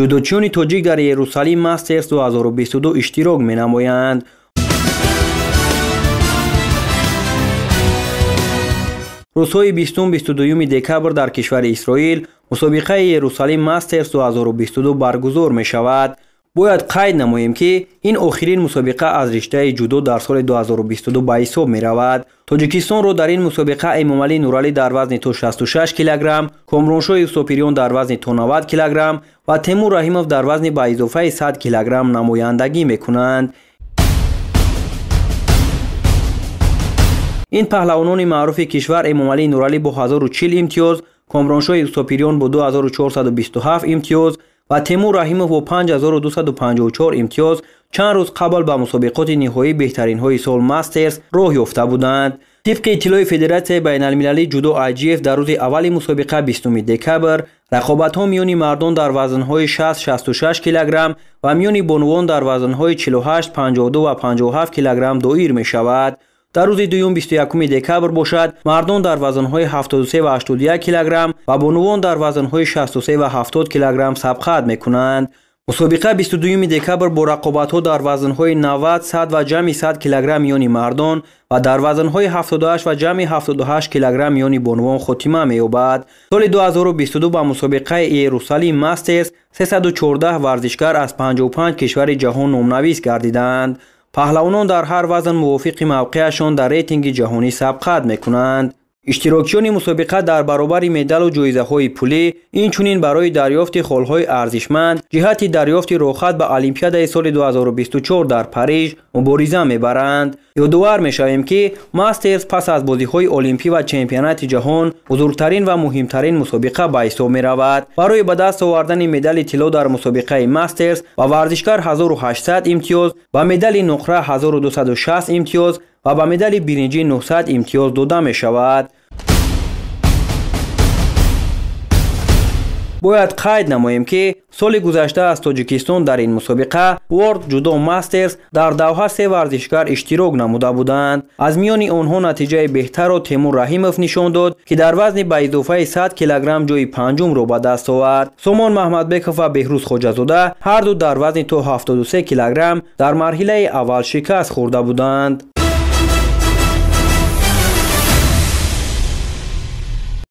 جودوچیون تاجیک در یروشالیم ماسترز 2022 اشتراک می‌نمایند. روزهای 20-22 دکبر در کشور اسرائیل مسابقه یروشالیم ماسترز 2022 برگزار می شود. باید قید نماییم که این آخرین مسابقه از رشته جودو در سال 2022 به حساب می رود. تاجیکستان را در این مسابقه امامعلی نورعلی در وزن تا 66 کیلوگرم، کامرانشاه یوسفیان در وزن تا 90 کیلوگرم و تیمور رحیموف در وزن به اضافه 100 کیلوگرم نمایندگی می کنند. این پهلوانان معروف کشور امامعلی نورعلی با 1040 امتیاز، کامرانشاه یوسفیان با 2427 امتیاز و تیمور رحیموف با 5254 امتیاز چند روز قبل به مسابقات نهایی بهترین های سال ماسترز راه یافته بودند. طبق اطلاع فدراسیون بین المللی جودو IGF در روز اول مسابقه 20 دکبر رقابت ها میان مردان در وزن های 60-66 کیلوگرم و میان بانوان در وزن های 48-52 و 57 کیلوگرم دایر می شود. در روز دوم 21 دکبر باشد مردان در وزن‌های 73 و 81 کیلوگرم و بانوان در وزن‌های 63 و 70 کیلوگرم سبقت می‌کنند. مسابقه 22 دکبر با رقابت‌ها در وزن‌های 90 100 و جمعی 100 کیلوگرم میان مردان و در وزن‌های 78 و جمعی 78 کیلوگرم میان بانوان خاتمه می‌یابد. سال 2022 با مسابقه یروشالیم ماسترز 314 ورزشکار از 55 کشور جهان نامنویس گردیدند. پهلوانان در هر وزن موافق موقعشان در ریتینگ جهانی سبقت میکنند. اشتراکیان مسابقه در برابر مدال و جایزه های پولی اینچنین برای دریافت خالهای ارزشمند جهت دریافت رخصت به المپیاد سال 2024 در پاریژ مبارزه میبرند. یادآور میشویم که ماسترز پس از بازی‌های المپی و چمپیونات جهان بزرگترین و مهمترین مسابقه به حساب می‌رود. برای به دست آوردن مدال طلا در مسابقه ماسترز و ورزشکار 1800 امتیاز، با مدال نقره 1260 امتیاز و با مدال برنجی 900 امتیاز داده می‌شود. باید قید نماییم که سال گذشته از تاجیکستان در این مسابقه ورلد جودو ماسترز در دوحه 3 ورزشکار اشتراک نموده بودند. از میان آنها نتیجه بهتر را تیمور رحیموف نشان داد که در وزن به اضافه 100 کیلوگرم جای پنجم را به دست آورد. سامان محمدبکوف و بهروز خواجه‌زاده هر دو در وزن تا 73 کیلوگرم در مرحله اول شکست خورده بودند.